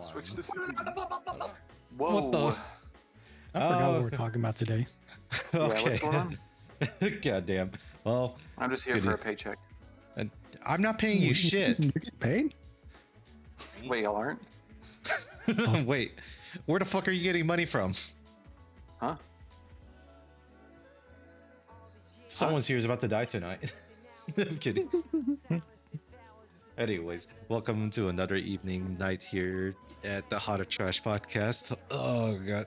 Switch to city. Whoa. What the? I forgot what we're talking about today. Yeah, Okay. what's going on? God damn. Well, I'm just here Good for e- a paycheck. I'm not paying you shit. You get paid? Wait, y'all aren't? Wait, where the fuck are you getting money from? Huh? Someone's here is about to die tonight. I'm kidding. Anyways, welcome to another evening night here at the Hot or Trash podcast. Oh god.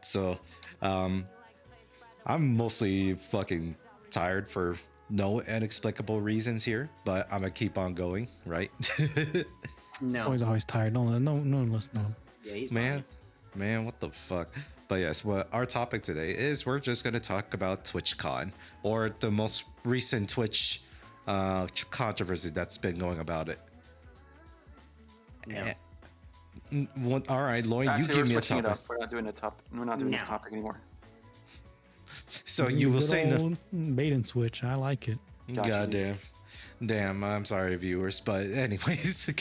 So, I'm mostly fucking tired for no inexplicable reasons here, but I'm gonna keep on going, right? No. Always tired. No, listen to him. Yeah, he's Man, what the fuck? But yes, what our topic today is, we're just gonna talk about TwitchCon, or the most recent Twitch controversy that's been going about it. No. All right, Lloyd, Actually, you we're give me a switching it topic. up. We're not doing this No. topic anymore. So you will Good say no. old bait and switch. I like it. Gotcha. Goddamn. Damn, I'm sorry, viewers, but anyways.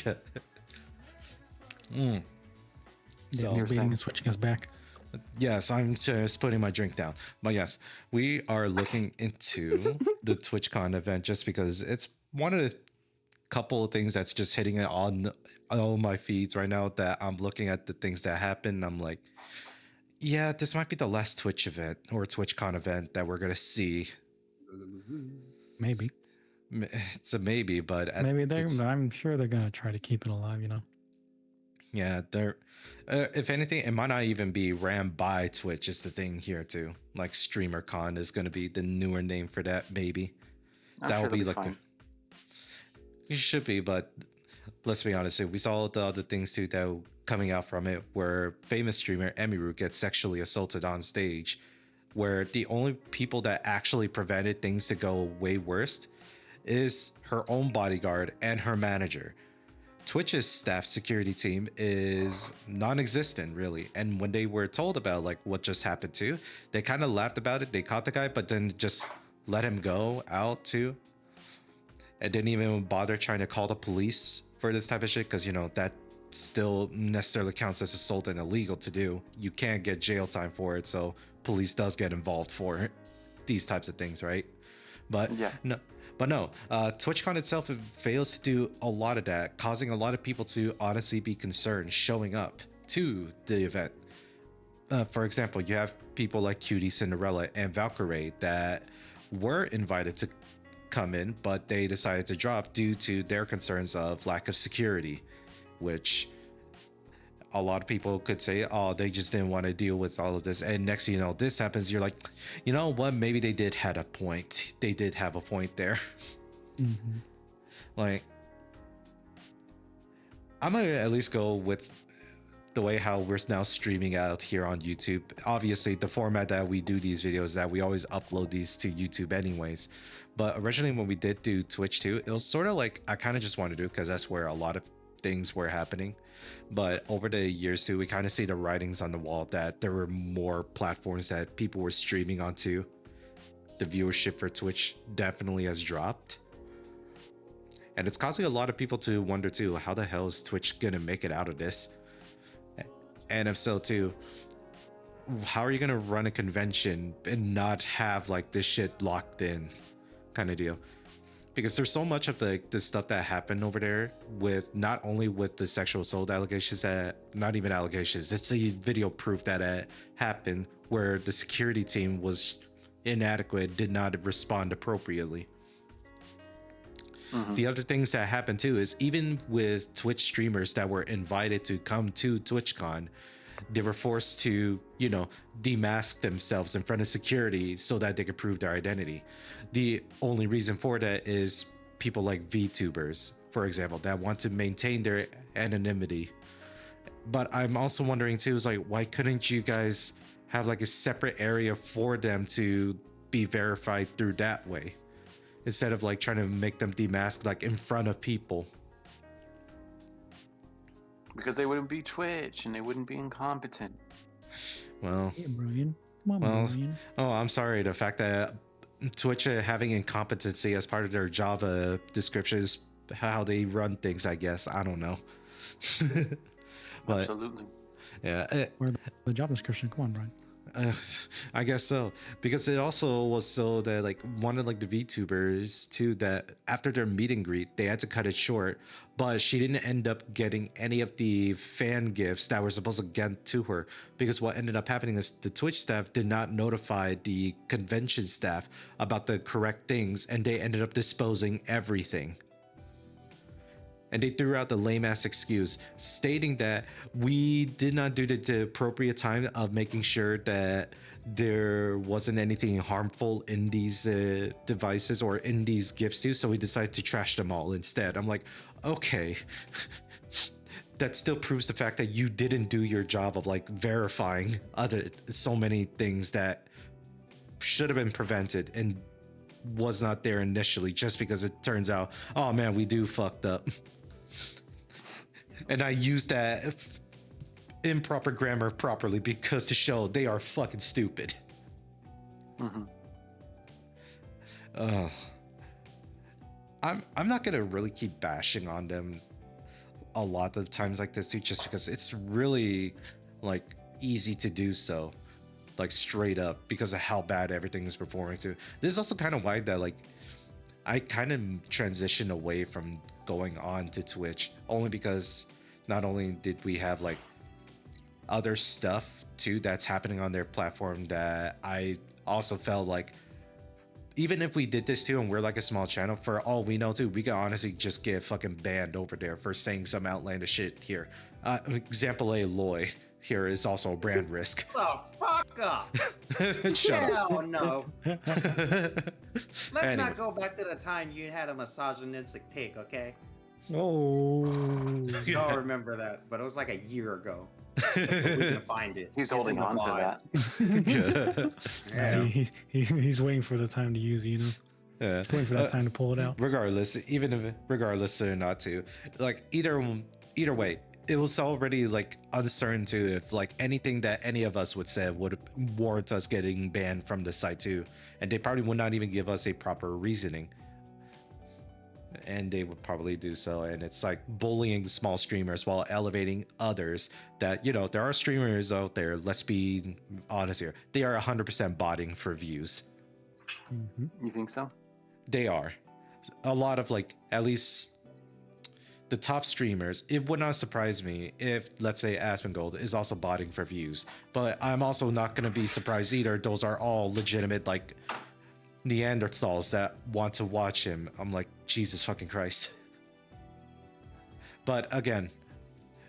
Yeah, So- he's baiting and switching us back. Yes, I'm just putting my drink down. But yes, we are looking into the TwitchCon event just because it's one of the couple of things that's just hitting it on all my feeds right now, that I'm looking at the things that happen. I'm like, yeah, this might be the last Twitch event or TwitchCon event that we're going to see. Maybe. It's a maybe, but I'm sure they're gonna try to keep it alive. You know. yeah, they're if anything, it might not even be ran by Twitch is the thing here too. Like StreamerCon is going to be the newer name for that, maybe. I'm That sure will be it'll be like fine. it should be, but let's be honest, we saw the other things too that coming out from it, where famous streamer Emiru gets sexually assaulted on stage, where the only people that actually prevented things to go way worse is her own bodyguard and her manager. Twitch's staff security team is non-existent, really. And when they were told about like what just happened to, they kind of laughed about it. They caught the guy, but then just let him go out too, and didn't even bother trying to call the police for this type of shit, because you know that still necessarily counts as assault and illegal to do. You can't get jail time for it, so police does get involved for these types of things, right? But Yeah. no. But no, TwitchCon itself fails to do a lot of that, causing a lot of people to honestly be concerned showing up to the event. For example, you have people like Cutie Cinderella and Valkyrie that were invited to come in, but they decided to drop due to their concerns of lack of security, which a lot of people could say, oh, they just didn't want to deal with all of this. And next thing you know, this happens. You're like, you know what? Maybe they did have a point. They did have a point there. Mm-hmm. Like, I'm going to at least go with the way how we're now streaming out here on YouTube. Obviously, the format that we do these videos is that we always upload these to YouTube anyways. But originally when we did do Twitch too, it was sort of like, I kind of just wanted to do because that's where a lot of things were happening. But over the years too, we kind of see the writings on the wall that there were more platforms that people were streaming onto. The viewership for Twitch definitely has dropped. And it's causing a lot of people to wonder too, how the hell is Twitch gonna make it out of this? And if so too, how are you gonna run a convention and not have like this shit locked in kind of deal? Because there's so much of the stuff that happened over there, with not only with the sexual assault allegations, that not even allegations, it's a video proof that it happened, where the security team was inadequate, did not respond appropriately. The other things that happened too is, even with Twitch streamers that were invited to come to TwitchCon, they were forced to, you know, demask themselves in front of security so that they could prove their identity. The only reason for that is people like VTubers, for example, that want to maintain their anonymity. But I'm also wondering too, is like, why couldn't you guys have like a separate area for them to be verified through that way, instead of like trying to make them demask like in front of people? Because they wouldn't be Twitch and they wouldn't be incompetent. Well, Hey, Brian. Come on, Well, Brian. oh, I'm sorry. The fact that Twitch having incompetency as part of their Java description is how they run things, I guess. I don't know. But Absolutely. yeah, Where the job description? Come on, Brian. I guess so, because it also was so that like one of like the VTubers too, that after their meet and greet they had to cut it short, but she didn't end up getting any of the fan gifts that were supposed to get to her, because what ended up happening is the Twitch staff did not notify the convention staff about the correct things, and they ended up disposing everything. And they threw out the lame ass excuse stating that we did not do the appropriate time of making sure that there wasn't anything harmful in these devices or in these gifts too, so we decided to trash them all instead. I'm like, okay. That still proves the fact that you didn't do your job of like verifying so many things that should have been prevented and was not there initially, just because it turns out, oh man, we do fucked up. And I used that improper grammar properly because to show they are fucking stupid. Mm-hmm. I'm not gonna really keep bashing on them a lot of times like this too, just because it's really like easy to do so, like straight up, because of how bad everything is performing too. This is also kind of why that like I kind of transitioned away from going on to Twitch, only because not only did we have like other stuff too that's happening on their platform that I also felt like, even if we did this too and we're like a small channel, for all we know too, we could honestly just get fucking banned over there for saying some outlandish shit here. Example A, Loy here is also a brand risk. Oh, fuck up. Shut up. Hell no. Let's Anyways. not go back to the time you had a misogynistic pig, okay? Oh. I don't remember that, but it was like a year ago. We're gonna find it. He's It's in holding the on to VODs. Yeah, Yeah. he's waiting for the time to use it, you know? Yeah. He's waiting for that time to pull it out. Regardless, even if regardless or not to, like either way, it was already like uncertain too if like anything that any of us would say would warrant us getting banned from the site too, and they probably would not even give us a proper reasoning. And they would probably do so, and it's like bullying small streamers while elevating others that, you know, there are streamers out there, let's be honest here, they are 100% botting for views. Mhm. You think so? They are a lot of like, at least the top streamers. It would not surprise me if, let's say, Asmongold is also botting for views, but I'm also not going to be surprised either. Those are all legitimate like Neanderthals that want to watch him. I'm like, Jesus fucking Christ. But again,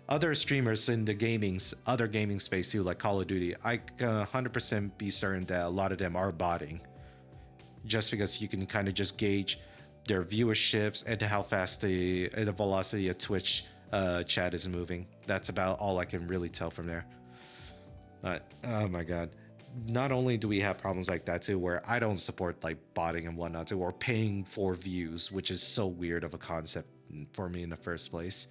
other streamers in the other gaming space too, like Call of Duty, I can 100% be certain that a lot of them are botting, just because you can kind of just gauge their viewerships and how fast the velocity of Twitch chat is moving. That's about all I can really tell from there. But oh my god, not only do we have problems like that too, where I don't support like botting and whatnot too, or paying for views, which is so weird of a concept for me in the first place.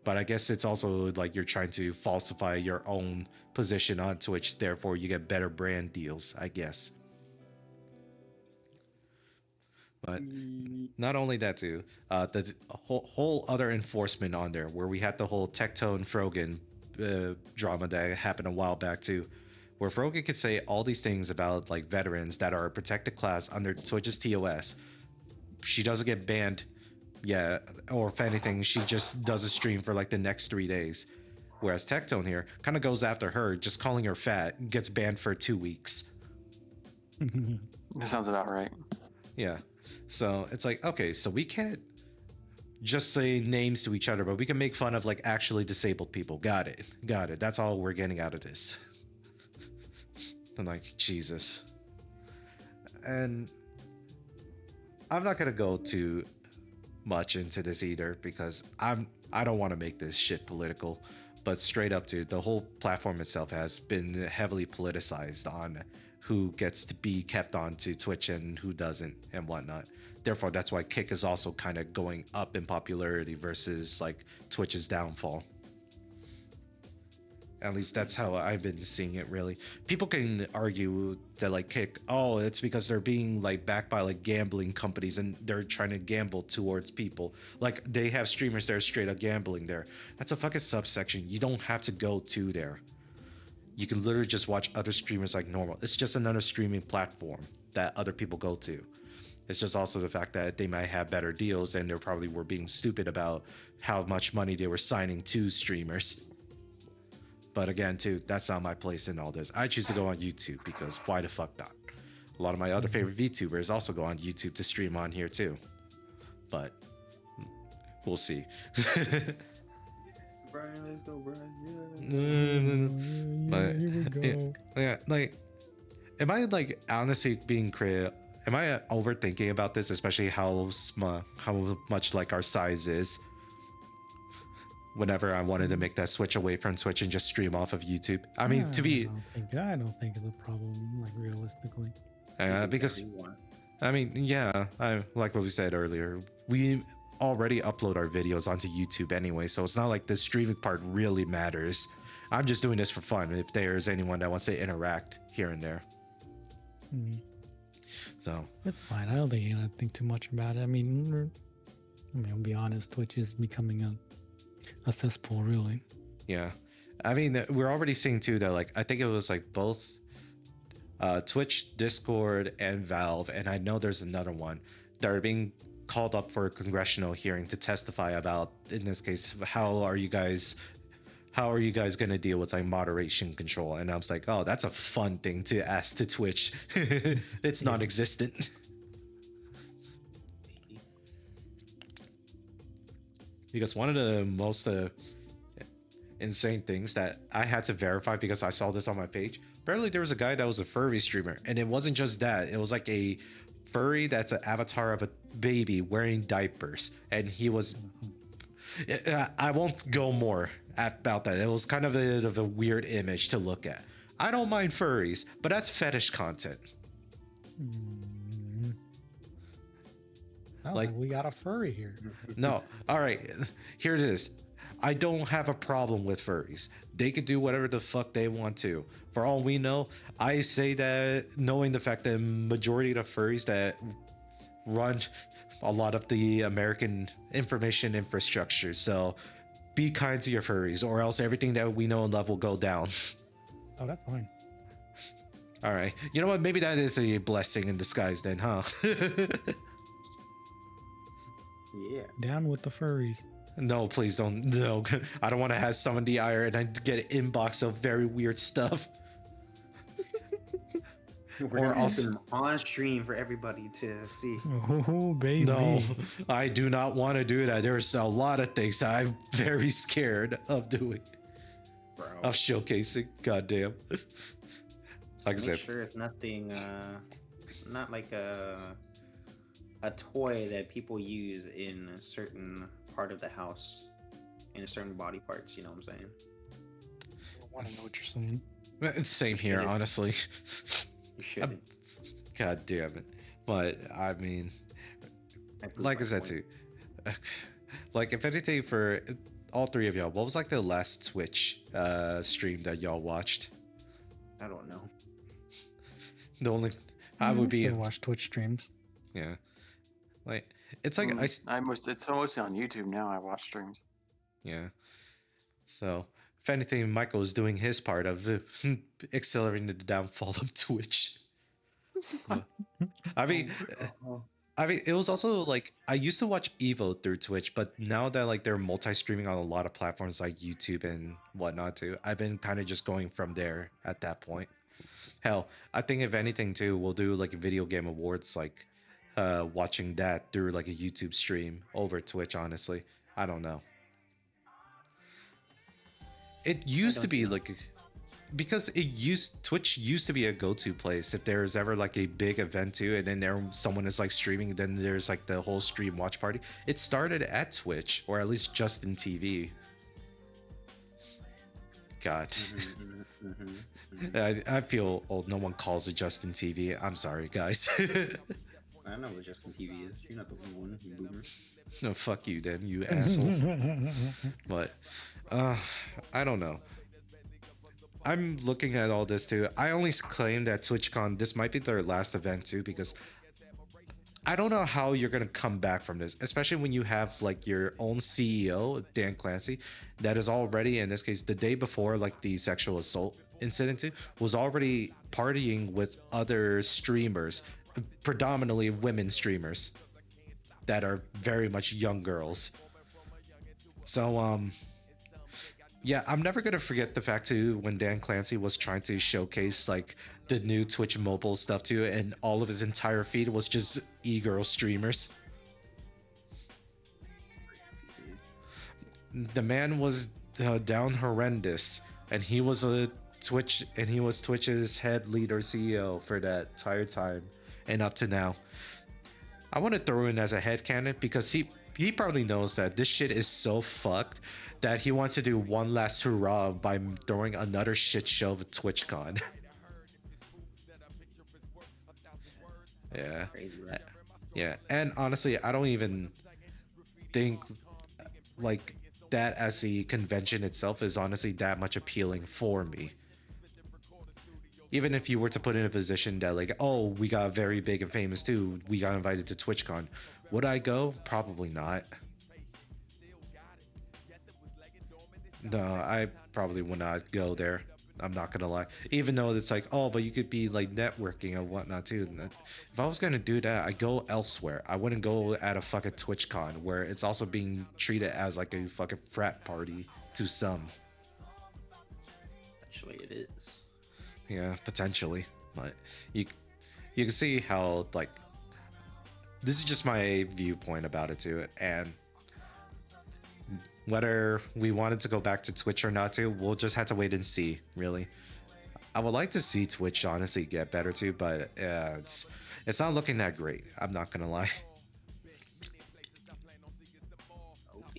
But I guess it's also like you're trying to falsify your own position on Twitch, therefore you get better brand deals, I guess. But not only that too, the whole other enforcement on there, where we had the whole Tectone Frogan drama that happened a while back too, where Frogan could say all these things about like veterans that are a protected class under Twitch's TOS. She doesn't get banned, yeah, or if anything, she just does a stream for like the next 3 days. Whereas Tectone here kind of goes after her, just calling her fat, gets banned for 2 weeks. That sounds about right. Yeah. So it's like, okay, so we can't just say names to each other, but we can make fun of like actually disabled people. Got it. That's all we're getting out of this. I'm like, Jesus. And I'm not gonna go too much into this either because I don't want to make this shit political, but straight up, dude, the whole platform itself has been heavily politicized on who gets to be kept onto Twitch and who doesn't and whatnot. Therefore, that's why Kick is also kind of going up in popularity versus like Twitch's downfall. At least that's how I've been seeing it, really. People can argue that like Kick, oh, it's because they're being like backed by like gambling companies and they're trying to gamble towards people. Like they have streamers that are straight up gambling there. That's a fucking subsection. You don't have to go to there. You can literally just watch other streamers like normal. It's just another streaming platform that other people go to. It's just also the fact that they might have better deals and they probably were being stupid about how much money they were signing to streamers. But again, too, that's not my place in all this. I choose to go on YouTube because why the fuck not? A lot of my other favorite VTubers also go on YouTube to stream on here too. But we'll see. Brian, let's go, Brian. But, Here we go. yeah, like, am I like honestly being creative? Am I overthinking about this, especially how much like our size is? Whenever I wanted to make that switch away from Twitch and just stream off of YouTube. I mean, to be, I don't think it's a problem, like realistically. because I mean, yeah, I like what we said earlier. We already upload our videos onto YouTube anyway, so it's not like the streaming part really matters. I'm just doing this for fun. If there's anyone that wants to interact here and there, so It's fine. I don't think too much about it. I mean, I'll be honest. Twitch is becoming a cesspool, really. yeah. I mean, we're already seeing too that like I think it was like both Twitch, Discord, and Valve, and I know there's another one that are being called up for a congressional hearing to testify about, in this case, how are you guys going to deal with like moderation control? And I was like, oh, that's a fun thing to ask to Twitch. It's non-existent. Because one of the most insane things that I had to verify because I saw this on my page. Apparently there was a guy that was a furry streamer, and it wasn't just that. It was like a furry that's an avatar of a baby wearing diapers, and he was... I won't go more about that. It was kind of a weird image to look at. I don't mind furries, but that's fetish content. Like we got a furry here. No, all right, here it is. I don't have a problem with furries. They can do whatever the fuck they want to. For all we know, I say that knowing the fact that majority of the furries that run a lot of the American information infrastructure. So be kind to your furries, or else everything that we know and love will go down. Oh, that's fine. All right. You know what? Maybe that is a blessing in disguise then, huh? Yeah. Down with the furries. No, please don't. No, I don't want to have summon the ire and I get an inbox of very weird stuff. We're also on stream for everybody to see. Oh, baby. No, I do not want to do that. There's a lot of things I'm very scared of doing. Bro. Of showcasing. Goddamn. Like I Make said, sure it's nothing, not like a toy that people use in a certain part of the house, in a certain body parts. You know what I'm saying? I want to know what you're saying. it's same here, honestly. You shouldn't. God damn it. But I mean, like I said too, like if anything for all three of y'all, what was like the last Twitch stream that y'all watched? I don't know. The only I would be still watch Twitch streams. Yeah, like it's like it's mostly on YouTube now. I watch streams. Yeah. So if anything, Michael is doing his part of accelerating the downfall of Twitch. I mean, it was also like I used to watch Evo through Twitch, but now that like they're multi-streaming on a lot of platforms like YouTube and whatnot too, I've been kind of just going from there at that point. Hell, I think if anything too, we'll do like a video game awards, like watching that through like a YouTube stream over Twitch. Honestly, I don't know. It used to be like, because Twitch used to be a go-to place if there's ever like a big event too, and then someone is like streaming, then there's like the whole stream watch party. It started at Twitch, or at least Justin TV. God. I feel old. No one calls it Justin TV. I'm sorry, guys. I know what Justin TV is. You're not the only one, you boomer. No, fuck you then, you asshole. But I don't know. I'm looking at all this too. I only claim that TwitchCon, this might be their last event too, because I don't know how you're gonna come back from this, especially when you have like your own CEO, Dan Clancy, that is already, in this case, the day before like the sexual assault incident too, was already partying with other streamers, predominantly women streamers that are very much young girls. So yeah, I'm never gonna forget the fact too when Dan Clancy was trying to showcase like the new Twitch mobile stuff too, and all of his entire feed was just e-girl streamers. The man was down horrendous, and he was Twitch's head leader CEO for that entire time and up to now. I want to throw in as a headcanon because he probably knows that this shit is so fucked that he wants to do one last hurrah by throwing another shit show of TwitchCon. Yeah. Crazy, right? Yeah, and honestly, I don't even think like that as the convention itself is honestly that much appealing for me. Even if you were to put in a position that like, oh, we got very big and famous too, we got invited to TwitchCon, would I go? Probably not. No, I probably would not go there. I'm not gonna lie. Even though it's like, oh, but you could be like networking and whatnot too. If I was gonna do that, I'd go elsewhere. I wouldn't go at a fucking TwitchCon where it's also being treated as like a fucking frat party to some. Actually, it is. Yeah, potentially, but you can see how like this is just my viewpoint about it too, and whether we wanted to go back to Twitch or not too, we'll just have to wait and see. Really, I would like to see Twitch honestly get better too, but it's not looking that great. I'm not gonna lie.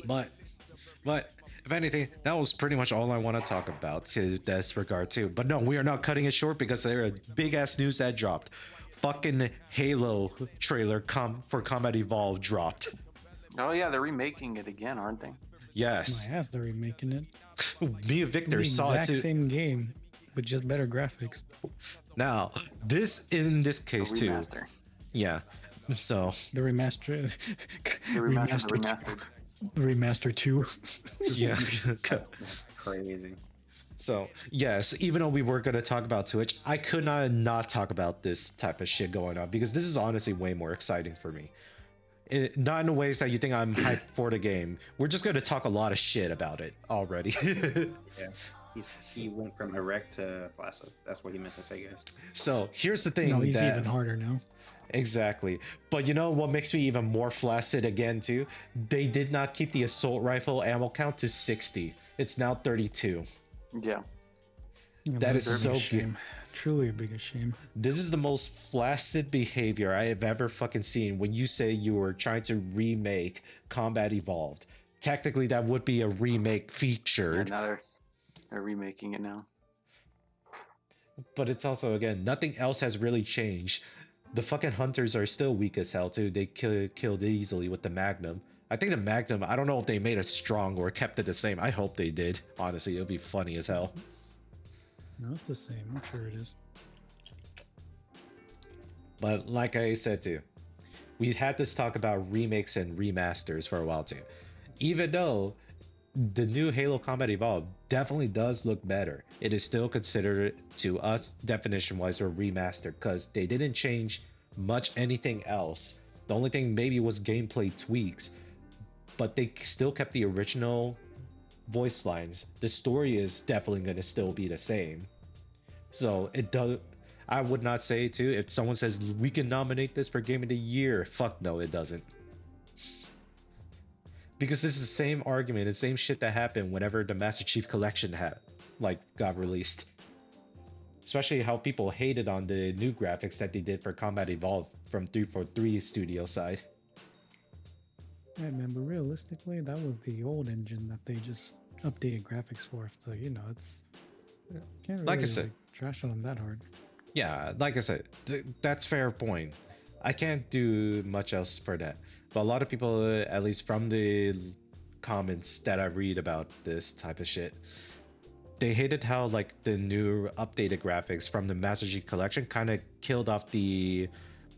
But if anything, that was pretty much all I want to talk about to this regard too. But no, we are not cutting it short because there are big ass news that dropped. Fucking Halo trailer for Combat Evolved dropped. Oh yeah, they're remaking it again, aren't they? Yes. My ass, they're remaking it. Me and Victor The saw it exact too. same game, but just better graphics. Now, in this case The too. remaster. Yeah. So The remaster. The remastered. Remaster 2. yeah. That's crazy. So yes, even though we were going to talk about Twitch, I could not talk about this type of shit going on because this is honestly way more exciting for me. Not in the ways that you think I'm hyped for the game. We're just going to talk a lot of shit about it already. Yeah. He went from erect to flaccid. That's what he meant to say, guys. So here's the thing. No, he's even harder now. Exactly. But you know what makes me even more flaccid again too? They did not keep the assault rifle ammo count to 60. It's now 32. Yeah. That is so shame. Truly a big shame. This is the most flaccid behavior I have ever fucking seen when you say you were trying to remake Combat Evolved. Technically, that would be a remake featured. Yeah, now they're remaking it now. But it's also, again, nothing else has really changed. The fucking hunters are still weak as hell, too. They killed easily with the Magnum. I think the Magnum, I don't know if they made it strong or kept it the same. I hope they did. Honestly, it would be funny as hell. No, it's the same. I'm sure it is. But like I said too, we had this talk about remakes and remasters for a while too. Even though the new Halo Combat Evolved definitely does look better, it is still considered to us definition-wise a remaster because they didn't change much anything else. The only thing maybe was gameplay tweaks, but they still kept the original voice lines. The story is definitely going to still be the same. So it does. I would not say too, if someone says we can nominate this for Game of the Year, fuck no, it doesn't. Because this is the same argument, the same shit that happened whenever the Master Chief Collection got released. Especially how people hated on the new graphics that they did for Combat Evolved from 343 studio side. I remember realistically, that was the old engine that they just updated graphics for. So you know, it's can't really Like I said, like trash on them that hard. yeah, like I said, that's fair point. I can't do much else for that. But a lot of people, at least from the comments that I read about this type of shit, they hated how like the new updated graphics from the Master Chief Collection kind of killed off the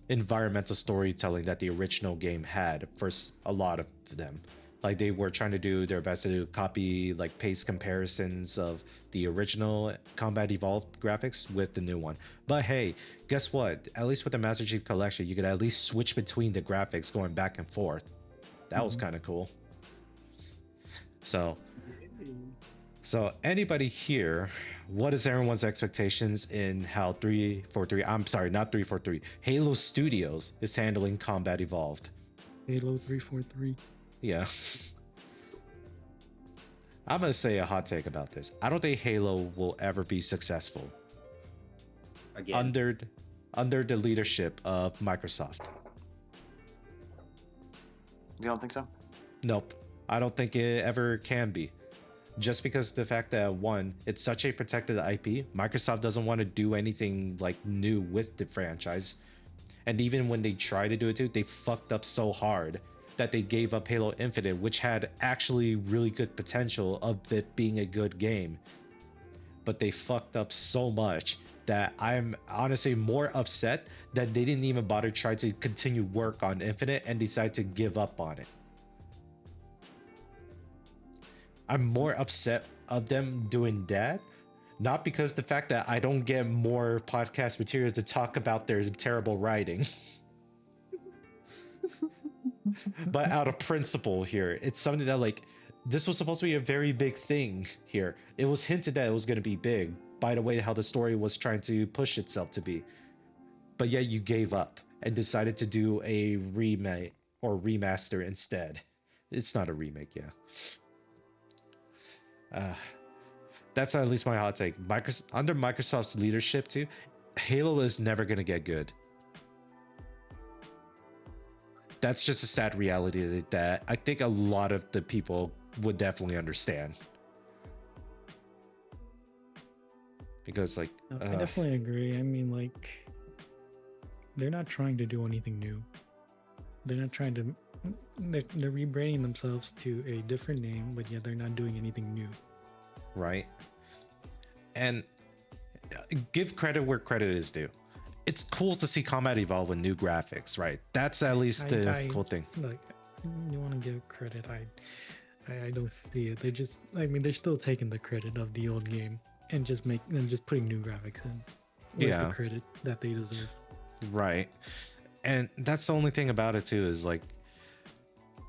environmental storytelling that the original game had for a lot of them. Like they were trying to do their best to copy like paste comparisons of the original Combat Evolved graphics with the new one. But hey, guess what? At least with the Master Chief Collection, you could at least switch between the graphics going back and forth. That was kind of cool. So anybody here, what is everyone's expectations in how 343, I'm sorry, not 343, Halo Studios is handling Combat Evolved? Halo 343. Yeah. I'm going to say a hot take about this. I don't think Halo will ever be successful Again, under the leadership of Microsoft. You don't think so? Nope. I don't think it ever can be. Just because the fact that one, it's such a protected IP, Microsoft doesn't want to do anything like new with the franchise. And even when they try to do it too, they fucked up so hard that they gave up Halo Infinite, which had actually really good potential of it being a good game. But they fucked up so much that I'm honestly more upset that they didn't even bother try to continue work on Infinite and decide to give up on it. I'm more upset of them doing that, not because the fact that I don't get more podcast material to talk about their terrible writing, but out of principle here. It's something that like, this was supposed to be a very big thing here. It was hinted that it was going to be big by the way how the story was trying to push itself to be. But yet you gave up and decided to do a remake or remaster instead. It's not a remake, yeah. That's at least my hot take. Under Microsoft's leadership too, Halo is never going to get good. That's just a sad reality that I think a lot of the people would definitely understand. Because like, I definitely agree. I mean, like, they're not trying to do anything new. They're not trying to. They're rebranding themselves to a different name, but yet they're not doing anything new. Right. And give credit where credit is due. It's cool to see Combat Evolve with new graphics, right? That's at least the cool thing. Like, you want to give credit? I don't see it. They're still taking the credit of the old game and just putting new graphics in. Where's the credit that they deserve? Right. And that's the only thing about it too, is like,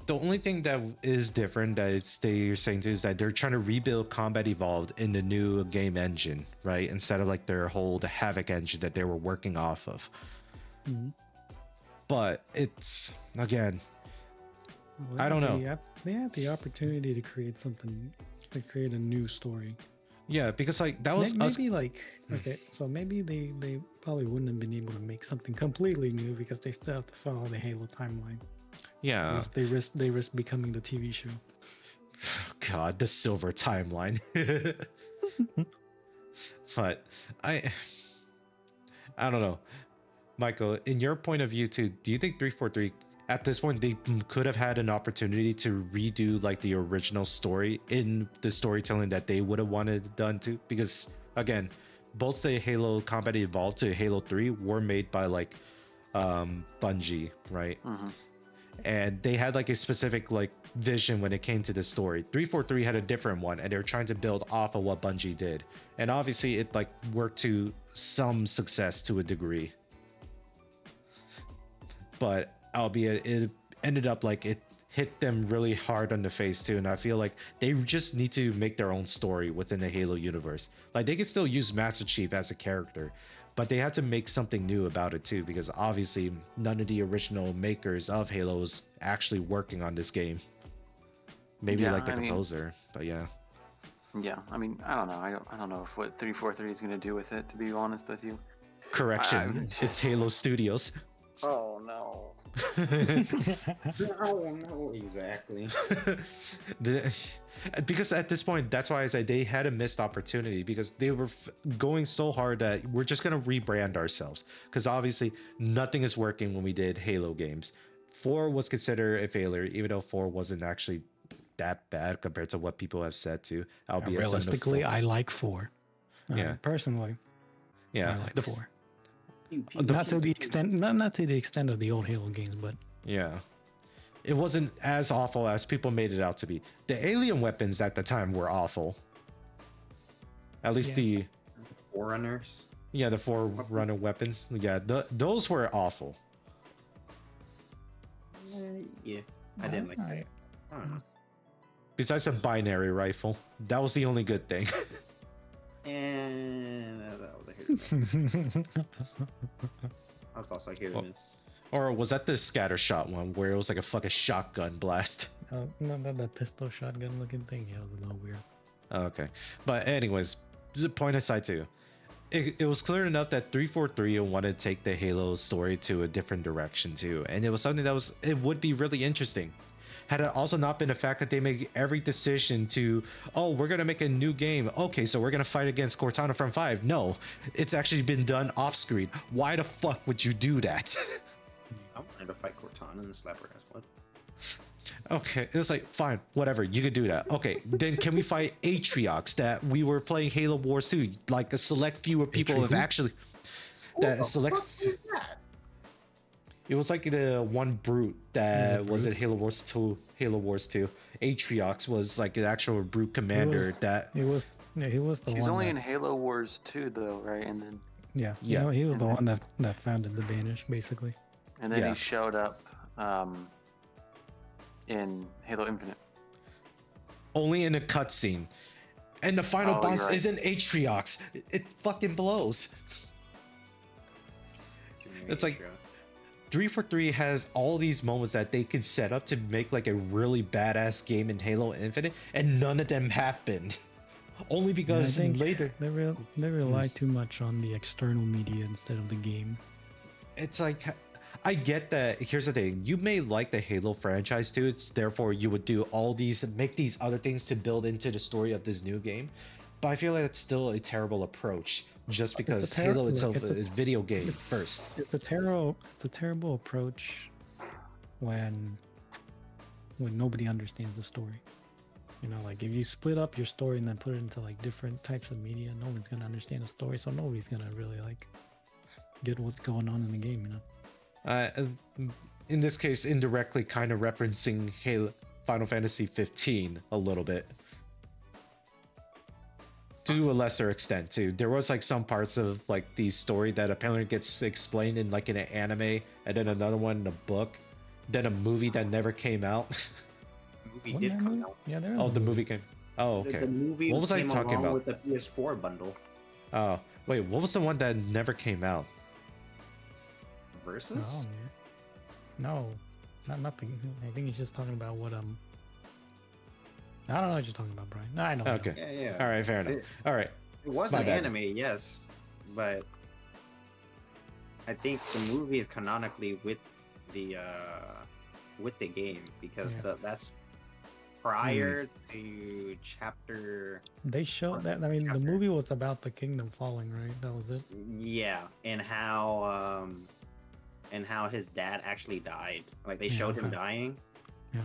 the only thing that is different that they're saying too is that they're trying to rebuild Combat Evolved in the new game engine, right? Instead of like their whole Havoc engine that they were working off of. Mm-hmm. But it's, again, I don't know. They had the opportunity to create something, to create a new story. Yeah, because like that was maybe like, okay, so maybe they probably wouldn't have been able to make something completely new because they still have to follow the Halo timeline. Yeah, they risk becoming the TV show. God, the silver timeline. But I don't know, Michael. In your point of view, too, do you think 343 at this point they could have had an opportunity to redo like the original story in the storytelling that they would have wanted done too? Because again, both the Halo Combat Evolved to Halo 3 were made by like Bungie, right? Mm-hmm. And they had like a specific like vision when it came to this story. 343 had a different one, and they were trying to build off of what Bungie did, and obviously it like worked to some success to a degree, but albeit it ended up like it hit them really hard on the face too. And I feel like they just need to make their own story within the Halo universe. Like they can still use Master Chief as a character, but they have to make something new about it too, because obviously none of the original makers of Halo is actually working on this game. Maybe like the composer, but yeah. Yeah, I mean, I don't know. I don't know if what 343 is gonna do with it. To be honest with you. Correction, it's Halo Studios. Oh no. Oh no, exactly. The- because at this point, that's why I said they had a missed opportunity, because they were going so hard that we're just gonna rebrand ourselves, because obviously nothing is working when we did Halo games. 4 was considered a failure, even though 4 wasn't actually that bad compared to what people have said to, albeit some of the Realistically, four- I like 4. Yeah. Personally, yeah I like the 4. Pew, Not to pew, the pew. extent, not to the extent of the old Halo games, but Yeah. It wasn't as awful as people made it out to be. The alien weapons at the time were awful. At least Yeah. Forerunners. the Forerunner weapons. Yeah, those were awful. Yeah, I didn't like that. I don't know. Besides a binary rifle, that was the only good thing. And that was a hit. That's also a hit or miss. Or was that the scatter shot one where it was like a fucking shotgun blast? no, that pistol shotgun looking thing. Yeah, it was a little weird. Okay. But anyways, point aside too. It was clear enough that 343 wanted to take the Halo story to a different direction too. And it was something that would be really interesting. Had it also not been the fact that they made every decision to, oh, we're going to make a new game. Okay, so we're going to fight against Cortana from 5. No, it's actually been done off screen. Why the fuck would you do that? I wanted to fight Cortana and slap her ass. What? Okay, it's like, fine, whatever, you could do that. Okay, then can we fight Atriox that we were playing Halo Wars 2? Like a select few of people have actually... That select... Is that? It was like the one brute that was at Halo Wars 2. Atriox was like an actual brute commander He was the He's one. only that, in Halo Wars 2 though, right? And then Yeah. he was the one that founded the Banish, basically. Yeah. he showed up in Halo Infinite. Only in a cutscene. And the final Oh, boss you're right. isn't Atriox. It fucking blows. It's like 343 has all these moments that they can set up to make like a really badass game in Halo Infinite, and none of them happened. Only I because think later they rely too much on the external media instead of the game. it's like, I get that. Here's the thing: you may like the Halo franchise too. It's therefore you would do all these, make these other things to build into the story of this new game. But I feel like it's still a terrible approach, just because Halo itself is a video game first. It's a terrible approach when nobody understands the story. You know, like if you split up your story and then put it into like different types of media, no one's gonna understand the story, so nobody's gonna really like get what's going on in the game. You know. In this case, indirectly kind of referencing Halo, Final Fantasy 15 a little bit. To a lesser extent too. There was like some parts of like the story that apparently gets explained in like in an anime, and then another one in a book, then a movie that never came out. movie Wasn't did there a come movie? out. Yeah, there is. Oh, a the movie. movie came. Oh, The- okay. The movie What was I came talking along about? with the PS4 bundle. Oh, wait, what was the one that never came out? Versus? No, nothing. I think he's just talking about what I don't know what you're talking about, Brian. No, I know. Okay. Yeah, yeah. All right, fair enough. All right. It was My an bad. anime, yes, but I think the movie is canonically with the game because Yeah. that's prior to chapter. They showed that. I mean, the Chapter. movie was about the kingdom falling, right? That was it. Yeah, and how his dad actually died. Like they Yeah, showed him okay. dying. Yeah.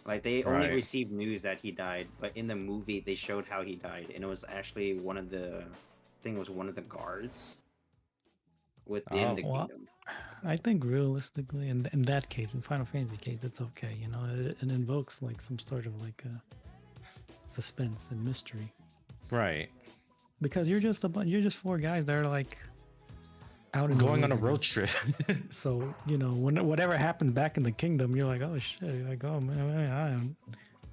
Like they only Right. received news that he died, but in the movie they showed how he died, and it was actually one of the guards within Oh. the Well, kingdom. I think realistically, in that case, in Final Fantasy case, it's okay. You know, it invokes like some sort of like suspense and mystery Right. because you're just four guys that are like out in the Going on a road wilderness. trip. So you know, whatever happened back in the kingdom, you're like, oh shit, you're like, oh man,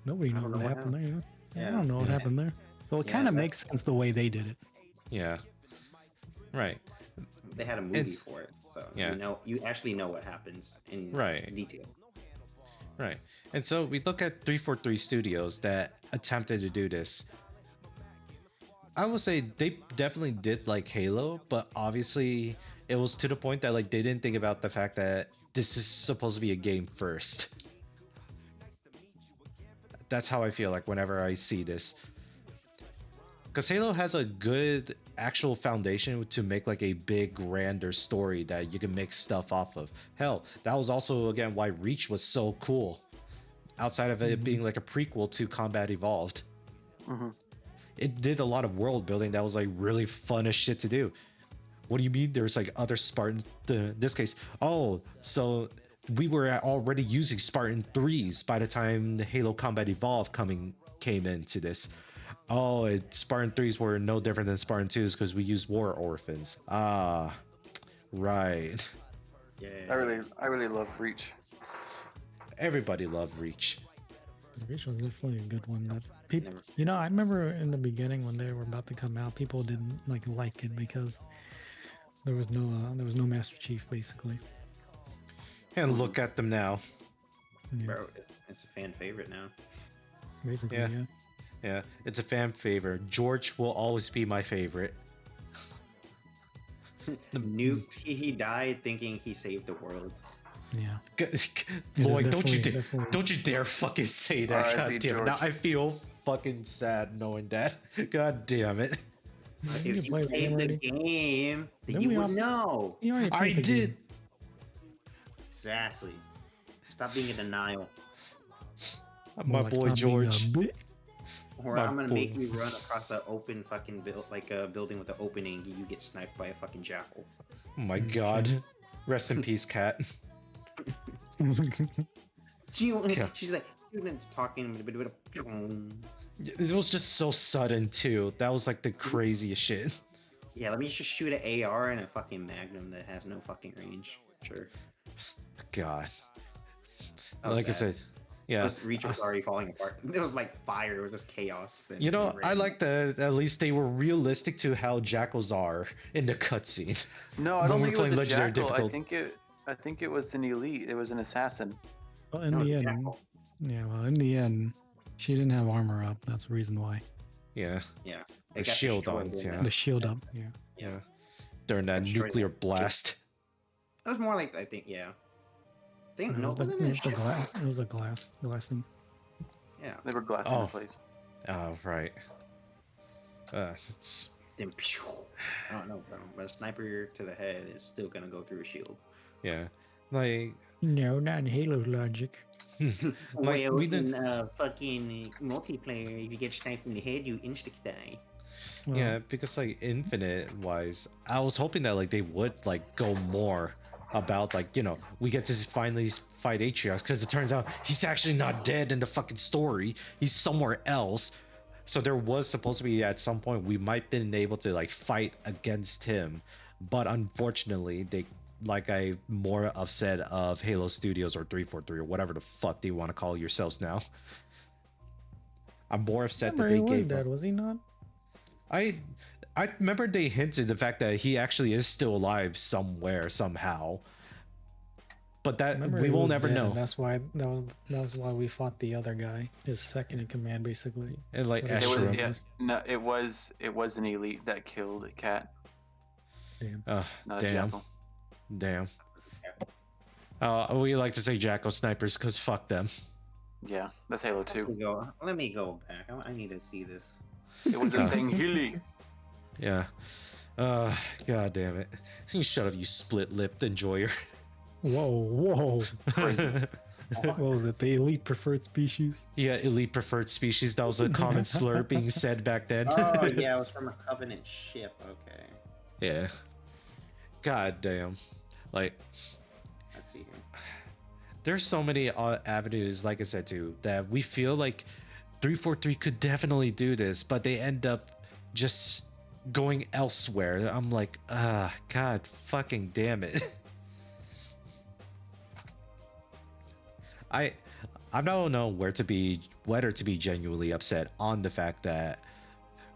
nobody I knows don't what know what happened there. You know? Yeah, I Yeah. don't know what Yeah. happened there. So it Yeah, kind of that- makes sense the way they did it. Yeah. Right. They had a movie for it, so yeah. you actually know what happens in Right. detail. Right. And so we look at 343 Studios that attempted to do this. I will say they definitely did like Halo, but obviously it was to the point that like they didn't think about the fact that this is supposed to be a game first. That's how I feel like whenever I see this. Because Halo has a good actual foundation to make like a big grander story that you can make stuff off of. Hell, that was also again why Reach was so cool. Outside of it being like a prequel to Combat Evolved. It did a lot of world building that was like really fun as shit to do. What do you mean there's like other Spartans? In this case, oh, so we were already using Spartan 3s by the time the Halo Combat Evolved came into this. Oh, Spartan 3s were no different than Spartan 2s because we used War Orphans. Ah, right. Yeah. I really love Reach. Everybody loved Reach. Reach was definitely a good one. That people, Never- you know, I remember in the beginning when they were about to come out, people didn't like it because there was no Master Chief basically. And look at them now. Yeah, Bro, it's a fan favorite now. basically, Yeah. yeah. Yeah, it's a fan favorite. George will always be my favorite. Nuke, he died thinking he saved the world. Yeah. Lloyd, definitely- don't you dare fucking say that. R.I.P. God damn it. George. Now I feel fucking sad knowing that. God damn it. If You you played the game played the already? game, then Didn't you we would all- know. You already I played the did. game. Exactly. Stop being in denial. My More like boy stop being a George. bit- Or My I'm gonna make boy. you run across an open fucking like a building with an opening. You get sniped by a fucking jackal. Oh my god. Rest in peace, cat. She's Yeah. like talking. It was just so sudden too. That was like the craziest shit. Yeah, let me just shoot an AR and a fucking Magnum that has no fucking range. Sure. God. That was Like I sad. said, yeah. This Reach was already falling apart. It was like fire. It was just chaos. Then You know, it I ran. like that at least they were realistic to how jackals are in the cutscene. No, I When don't we're think it was playing a Legendary jackal. difficult. I think it was an elite. It was an assassin. Well, in No, the end, jackal. yeah. Well, in the end, she didn't have armor up. That's the reason why. Yeah. Yeah. The It got shield destroyed on, in yeah. that. The shield up. Yeah. Yeah. During that Destroyed nuclear that. blast. That was more like I think. Yeah. I think It no. was Wasn't the, it it was the ship? glass. It was a glass thing. Yeah. They were glassing Oh. the place. Oh, right. It's Then pew. I don't know, bro. But a sniper to the head is still gonna go through a shield. yeah. Like No, not in Halo's logic. Like, well, we did- in fucking multiplayer, if you get sniped in the head, you insta die. Well, yeah, because like Infinite wise, I was hoping that like they would like go more about like, you know, we get to finally fight Atriox because it turns out he's actually not dead in the fucking story. He's somewhere else. So there was supposed to be at some point we might been able to like fight against him, but unfortunately they, like I more upset of Halo Studios or 343 or whatever the fuck they want to call yourselves now. I'm more upset that remember they he was gave dead, up. was he not? I remember they hinted the fact that he actually is still alive somewhere somehow, but that Remember we he will was never dead, know. and that's why we fought the other guy, his second in command, basically. And like It It was, Ashram, yeah, no, it was an elite that killed a cat, Damn. not a damn, jackal. damn. We like to say Jackal snipers because fuck them. Yeah, that's Halo 2. Let me go back. I need to see this. It was a Zanghili. Yeah. God damn it. You shut up, you split-lipped enjoyer. Whoa. Crazy. What was it? The elite preferred species? Yeah, elite preferred species. That was a common slur being said back then. Oh yeah, it was from a Covenant ship. Okay, Yeah. God damn. Like, let's see here. there's so many avenues, like I said too, that we feel like 343 could definitely do this, but they end up just going elsewhere. I'm like, god fucking damn it. I don't know whether to be genuinely upset on the fact that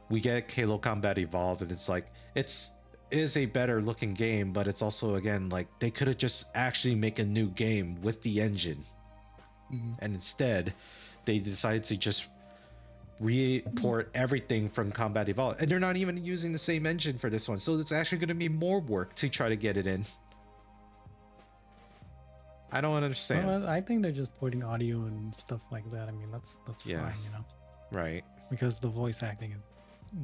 we get Halo Combat Evolved and it's like it is a better looking game, but it's also again like they could have just actually make a new game with the engine. Mhm. And instead they decided to just report everything from Combat Evolved, and they're not even using the same engine for this one, so it's actually going to be more work to try to get it in. I don't understand. Well, I think they're just porting audio and stuff like that. I mean, that's Yeah. fine, you know, Right. because the voice acting is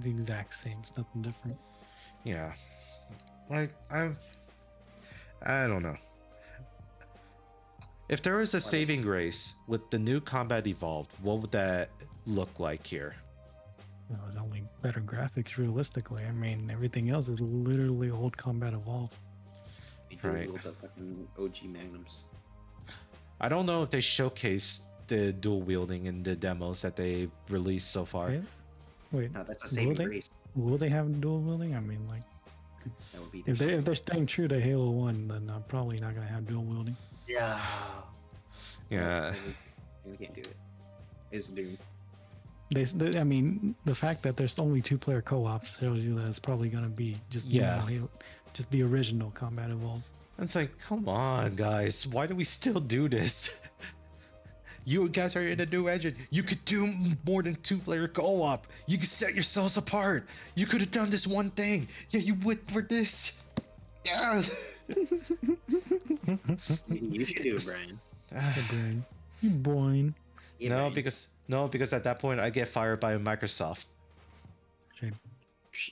the exact same. It's nothing different. Yeah. Like I don't know. If there was a saving grace with the new Combat Evolved, what would that look like here? You know, it's only better graphics, realistically. I mean, everything else is literally old Combat Evolved. They do Right. wield the fucking OG Magnums. I don't know if they showcased the dual wielding in the demos that they released so far. Right? Wait, No, that's a saving they? grace. will they have dual wielding? I mean, like, That would be if they're staying true to Halo 1, then I'm probably not going to have dual wielding. Yeah. Yeah. We can't do it. It's doomed. I mean, the fact that there's only 2-player co-ops shows you that it's probably going to be just normal Halo, just the original Combat Evolved. It's like, come on, guys. Why do we still do this? You guys are in a new engine. You could do more than 2-player co-op. You could set yourselves apart. You could have done this one thing. Yeah, you went for this. Yeah. You should do it, Brian. Hey, Brian. You boing. Yeah, No, Brian. because at that point I get fired by Microsoft. Shame.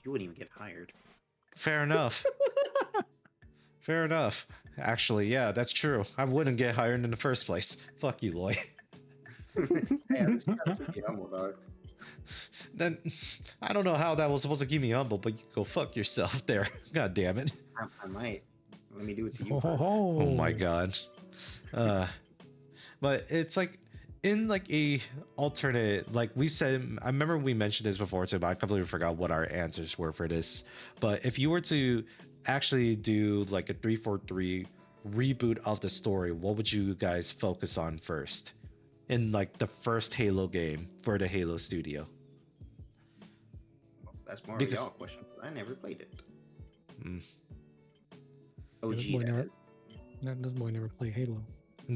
You wouldn't even get hired. Fair enough. Fair enough. Actually, yeah, that's true. I wouldn't get hired in the first place. Fuck you, Loy. Hey, I'm just trying to keep you humble, dog. Then I don't know how that was supposed to keep me humble, but you go fuck yourself there. God damn it. I might. Let me do it to you. Oh my god. But it's like in like a alternate, like we said, I remember we mentioned this before too, but I completely forgot what our answers were for this. But if you were to actually do like a 343 reboot of the story, what would you guys focus on first in like the first Halo game for the Halo studio? That's more Because- of a y'all question. I never played it. Mm. OG, This boy that never- is. This boy never played Halo.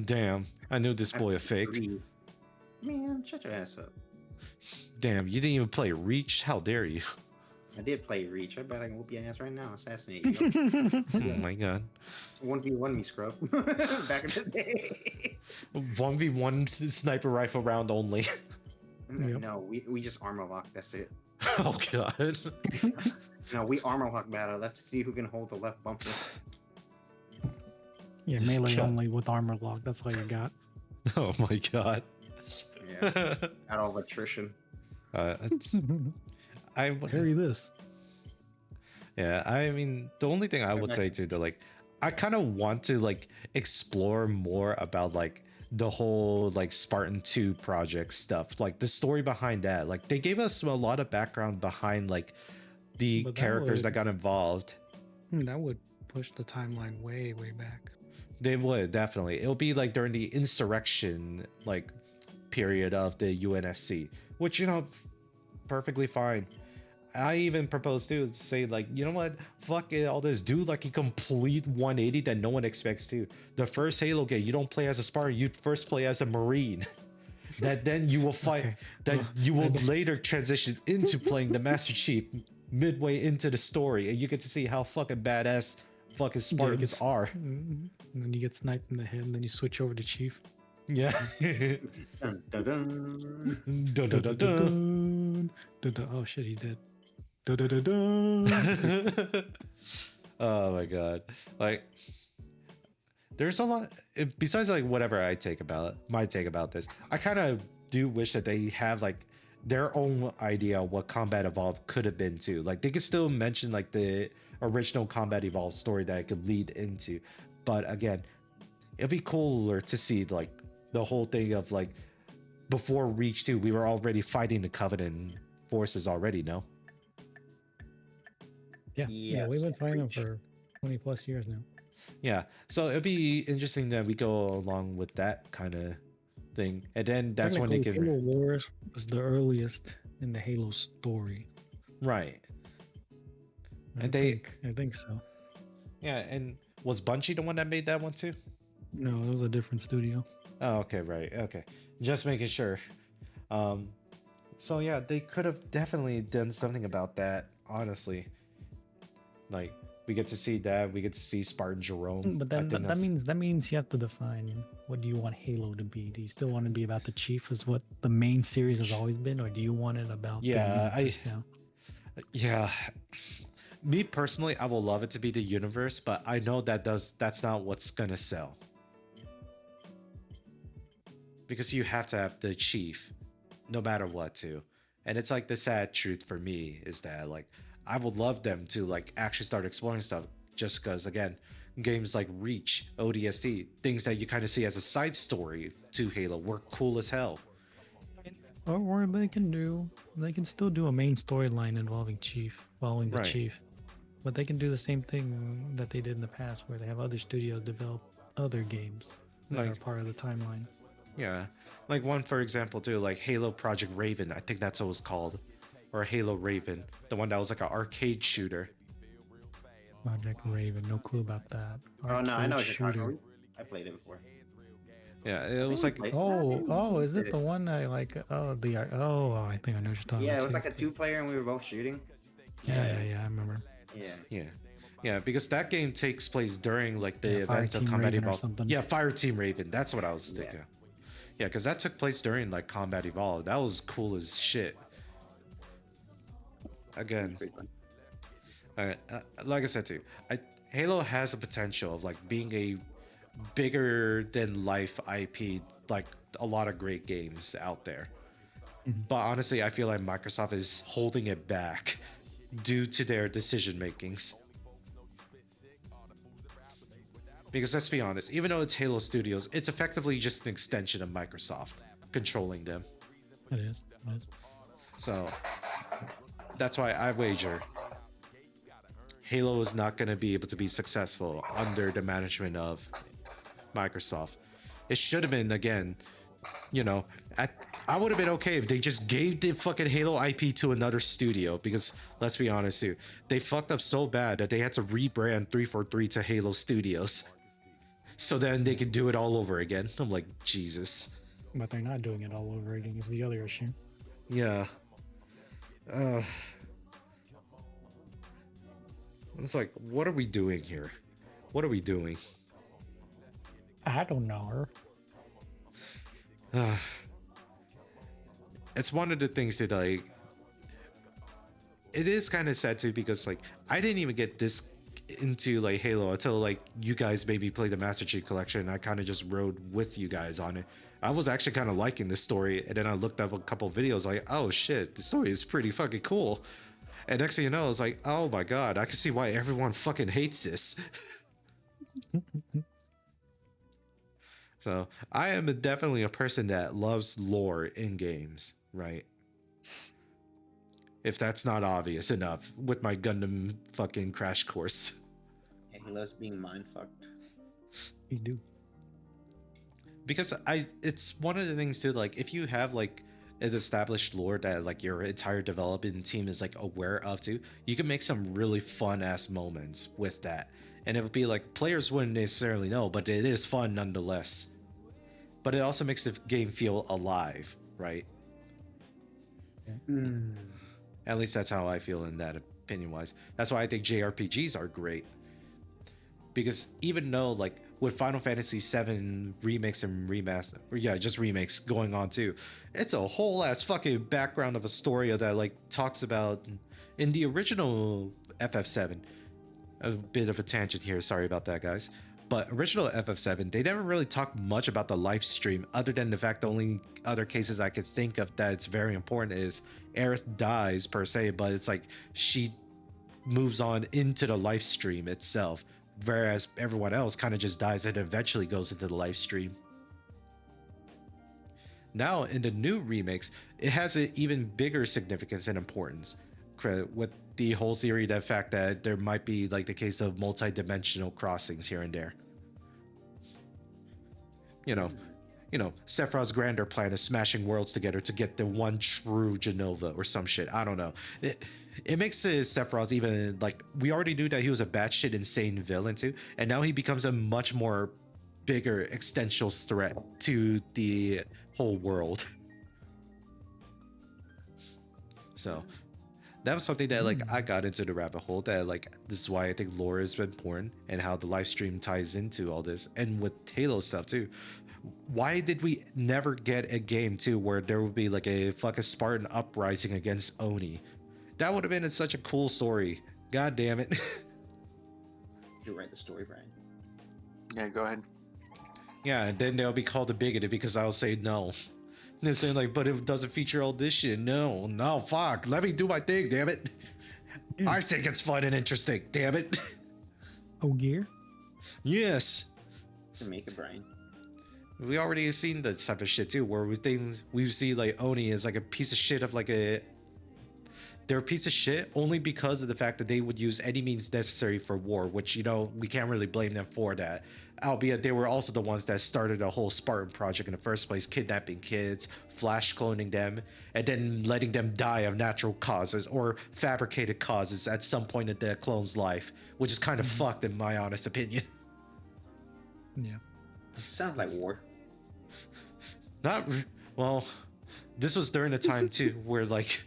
Damn, I knew this boy a I fake. agree. Man, shut your ass up. Damn, you didn't even play Reach. How dare you? I did play Reach. I bet I can whoop your ass right now. Assassinate you. Oh my god. 1v1 me, scrub. Back in the day. 1v1 sniper rifle round only. Yep. No, we just armor lock. That's it. Oh god. No, we armor lock battle. Let's see who can hold the left bumper. Yeah, melee Yeah. only with armor lock. That's all you got. Oh my god. Yeah, out of attrition. It's, I Carry this. yeah, I mean the only thing I would say too, that like I kind of want to like explore more about like the whole like Spartan 2 project stuff, like the story behind that. Like they gave us a lot of background behind like the But that characters would- that got involved. That would push the timeline way, way back. They would definitely. It'll be like during the insurrection like period of the UNSC, which you know, perfectly fine. I even proposed to say like, you know what, fuck it, all this, do like a complete 180 that no one expects to. The first Halo game, you don't play as a Spartan, you first play as a Marine. That then you will fight. Okay. That Well, you will later transition into playing the Master Chief midway into the story, and you get to see how fucking badass fucking Spartans gets- are. And then you get sniped in the head, and then you switch over to Chief. Yeah. Dun, dun, dun. Dun, dun, dun, dun. Dun, dun, dun. Oh shit, he's dead. Dun, dun, dun, dun. Oh my god. Like there's a lot besides like whatever my take about this. I kind of do wish that they have like their own idea of what Combat Evolved could have been too. Like they could still mention like the original Combat Evolved story that it could lead into. But again, it'd be cooler to see like the whole thing of like before Reach 2, we were already fighting the Covenant forces already, no? Yeah, Yes, we've been fighting them Reach. for 20 plus years now. Yeah, so it'd be interesting that we go along with that kind of thing, and then that's when they Technically, can Halo Wars was the earliest in the Halo story. right. I And they- think so. Yeah, and was Bungie the one that made that one too? No, it was a different studio. Oh, okay, right, okay. Just making sure. So yeah, they could have definitely done something about that. Honestly, like we get to see that. We get to see Spartan Jerome. But I then think that that's means you have to define what do you want Halo to be? Do you still want to be about the Chief as what the main series has always been, or do you want it about the yeah. universe now? Yeah. Me personally, I will love it to be the universe, but I know that's not what's gonna sell. Because you have to have the chief, no matter what, too. And it's like the sad truth for me is that like I would love them to like actually start exploring stuff just because again, games like Reach, ODST, things that you kind of see as a side story to Halo were cool as hell. Or they can still do a main storyline involving Chief, following the Right. Chief. But they can do the same thing that they did in the past, where they have other studios develop other games that are Like part of the timeline. yeah. Like one for example too, like Halo Project Raven, I think that's what it was called. Or Halo Raven, the one that was like an arcade shooter. Project Raven, no clue about that. Oh no, I know Arcade what you're talking shooter. about. I played it before. Yeah, I it was think we like played. Yeah, Oh, we is played it the one I like? I think I know what you're talking Yeah, about. it was too. like a two-player, and we were both shooting. Yeah, I remember. Yeah. yeah. Yeah, because that game takes place during like the Yeah, Fire event of Team Combat Raven or Evolved. something. Yeah, Fire Team Raven. That's what I was Yeah. thinking. Yeah, because that took place during like Combat Evolved. That was cool as shit. Again, Pretty fun. like I said too, Halo has a potential of like being a bigger than life IP, like a lot of great games out there. But honestly, I feel like Microsoft is holding it back due to their decision makings. Because let's be honest, even though it's Halo Studios, it's effectively just an extension of Microsoft controlling them. It is. So that's why I wager Halo is not going to be able to be successful under the management of Microsoft. It should have been, again, you know, I would have been okay if they just gave the fucking Halo IP to another studio, because let's be honest too, they fucked up so bad that they had to rebrand 343 to Halo Studios so then they could do it all over again. I'm like, Jesus. But they're not doing it all over again is the other issue. Yeah. It's like, what are we doing here? What are we doing? I don't know. It's one of the things that like it is kind of sad too, because like I didn't even get this into like Halo until like you guys made me play the Master Chief Collection, and I kind of just rode with you guys on it. I was actually kind of liking this story, and then I looked up a couple videos like, oh shit, the story is pretty fucking cool. And next thing you know, it's like, oh my god, I can see why everyone fucking hates this. So I am definitely a person that loves lore in games, right? If that's not obvious enough with my Gundam fucking crash course. Yeah, he loves being mind fucked. You do. Because it's one of the things too, like if you have like an established lore that like your entire development team is like aware of too, you can make some really fun ass moments with that. And it would be like players wouldn't necessarily know, but it is fun nonetheless. But it also makes the game feel alive, right? At least that's how I feel in that opinion wise. That's why I think JRPGs are great. Because even though like with Final Fantasy VII remakes and remaster, or yeah, just remakes going on too, it's a whole ass fucking background of a story that like talks about in the original FF7. A bit of a tangent here, sorry about that, guys. But original FF7, they never really talked much about the live stream, other than the fact the only other cases I could think of that it's very important is Aerith dies per se, but it's like she moves on into the live stream itself, whereas everyone else kind of just dies and eventually goes into the live stream. Now in the new remakes, it has an even bigger significance and importance with the whole theory, the fact that there might be like the case of multi-dimensional crossings here and there. You know, Sephiroth's grander plan is smashing worlds together to get the one true Genova or some shit. I don't know. It makes Sephiroth even like, we already knew that he was a batshit insane villain too, and now he becomes a much more bigger existential threat to the whole world. So that was something that like I got into the rabbit hole, that like this is why I think lore has been born and how the live stream ties into all this, and with Halo stuff too. Why did we never get a game too where there would be like a fucking Spartan uprising against Oni? That would have been such a cool story. God damn it. You write the story, Brian. Yeah, go ahead. Yeah, and then they'll be called a bigoted because I'll say no. And they're saying like, but it doesn't feature all this shit. No, fuck. Let me do my thing, damn it. Yeah. I think it's fun and interesting, damn it. Oh, gear? Yes. To make it, Brian. We already seen this type of shit too, where we see like Oni as like a piece of shit of like they're a piece of shit only because of the fact that they would use any means necessary for war, which, you know, we can't really blame them for that. Albeit they were also the ones that started a whole Spartan project in the first place, kidnapping kids, flash cloning them, and then letting them die of natural causes or fabricated causes at some point in the clone's life, which is kind of fucked in my honest opinion. Yeah. Sounds like war. Well, this was during a time too where like,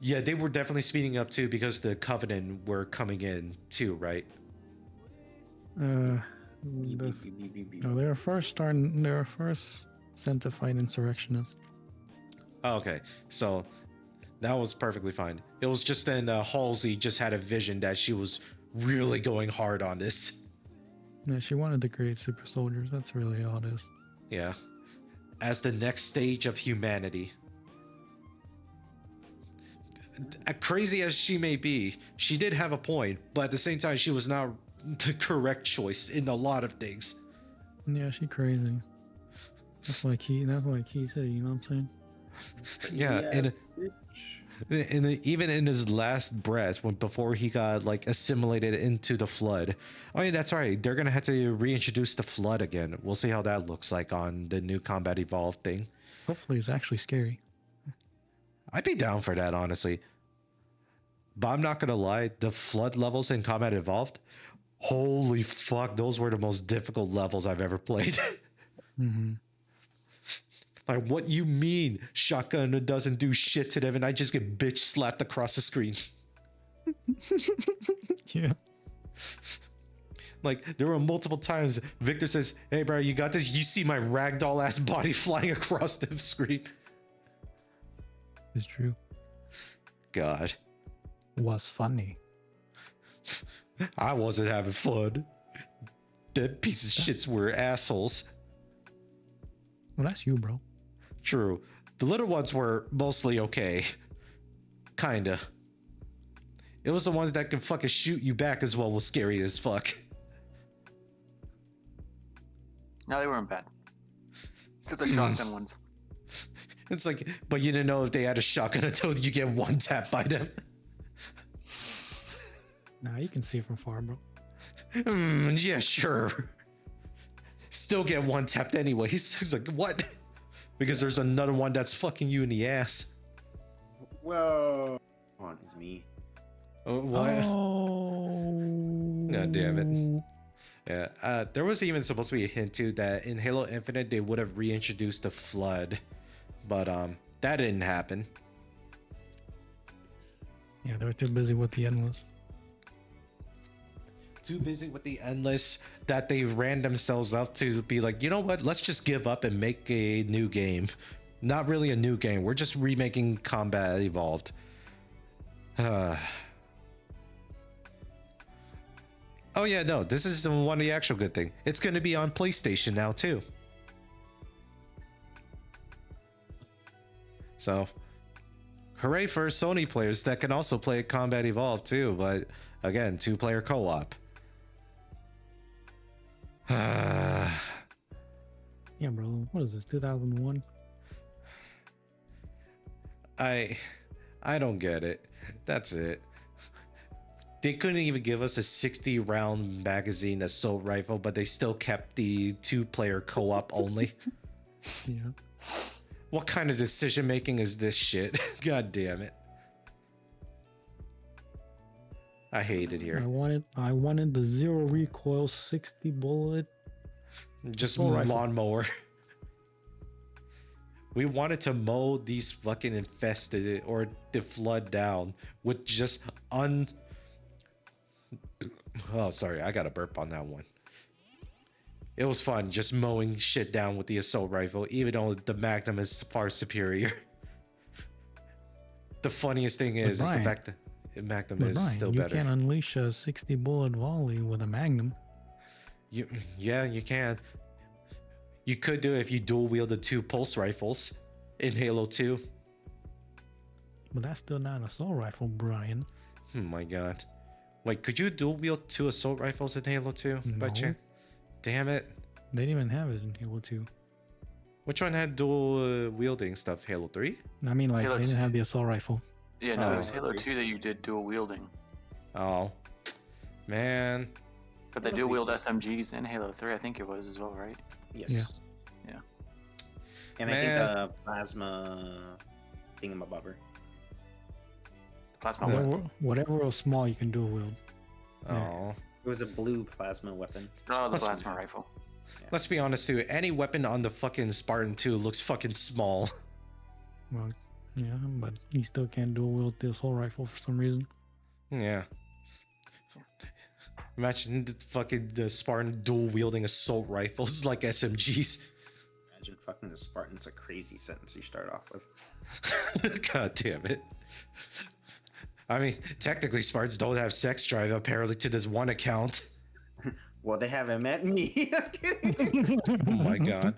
yeah, they were definitely speeding up too because the Covenant were coming in too, right? No, Beep. they were first sent to fight insurrectionists. Oh, okay, so that was perfectly fine. It was just then Halsey just had a vision that she was really going hard on this. Yeah, she wanted to create super soldiers. That's really all it is. Yeah, as the next stage of humanity. Crazy as she may be, she did have a point, but at the same time, she was not the correct choice in a lot of things. Yeah, she crazy. That's like he said, you know what I'm saying? Yeah, and even in his last breath, before he got like assimilated into the flood. Oh yeah, that's right. They're gonna have to reintroduce the flood again. We'll see how that looks like on the new Combat Evolved thing. Hopefully, it's actually scary. I'd be down for that, honestly. But I'm not gonna lie, the flood levels in Combat Evolved, holy fuck, those were the most difficult levels I've ever played. Mm-hmm. Like, what you mean shotgun doesn't do shit to them and I just get bitch slapped across the screen? Yeah. Like, there were multiple times Victor says, hey bro, you got this? You see my ragdoll ass body flying across the screen. It's true. God. Was funny. I wasn't having fun. That piece of shits were assholes. Well, that's you, bro. True. The little ones were mostly okay. Kinda. It was the ones that can fucking shoot you back as well was scary as fuck. No, they weren't bad. Except the shotgun ones. It's like, but you didn't know if they had a shotgun until you get one tap by them. Nah, you can see it from far, bro. Yeah, sure. Still get one tapped anyways. He's like, what? Because there's another one that's fucking you in the ass. Well, on is me. Oh, what? Oh. God damn it. Yeah, there was even supposed to be a hint too that in Halo Infinite they would have reintroduced the flood, but that didn't happen. Yeah, they were too busy with the endless. Too busy with the endless that they ran themselves up to be like, you know what? Let's just give up and make a new game. Not really a new game. We're just remaking Combat Evolved. Oh yeah, no, this is one of the actual good thing. It's going to be on PlayStation now too. So, hooray for Sony players that can also play Combat Evolved too, but again, 2-player co-op. Yeah, bro. What is this? 2001? I don't get it. That's it. They couldn't even give us a 60-round magazine assault rifle, but they still kept the 2-player co-op only. Yeah. What kind of decision making is this shit? God damn it. I hate it here. I wanted the zero recoil 60 bullet. Just Assault rifle. lawnmower. We wanted to mow these fucking infested or the flood down with just Oh, sorry, I got a burp on that one. It was fun just mowing shit down with the assault rifle, even though the Magnum is far superior. The funniest thing is the Brian- fact that the Magnum But is Brian, still you better. can't unleash a 60 bullet volley with a Magnum. Yeah, you can. You could do it if you dual wield the 2 pulse rifles in Halo 2. But that's still not an assault rifle, Brian. Oh my god. Wait, could you dual wield 2 assault rifles in Halo 2 by No. chance? Damn it. They didn't even have it in Halo 2. Which one had dual wielding stuff? Halo 3? I mean, like, Halo they didn't 2. have the assault rifle. Yeah, no, it was Oh, Halo agree. 2 that you did dual wielding. Oh. Man. But they Halo dual 3. wield SMGs in Halo 3, I think it was as well, right? Yes. Yeah. Yeah. And I think plasma thingamabobber. Plasma Yeah. weapon. Whatever was small, you can dual wield. Yeah. Oh. It was a blue plasma weapon. Oh, the Let's- plasma rifle. Let's be honest too. Any weapon on the fucking Spartan 2 looks fucking small. Well, yeah, but you still can't dual wield the assault rifle for some reason. Yeah. Imagine the Spartan dual wielding assault rifles like SMGs. Imagine fucking the Spartan's a crazy sentence you start off with. God damn it. I mean, technically Spartans don't have sex drive apparently to this one account. Well, they haven't met me. Just kidding. Oh my god.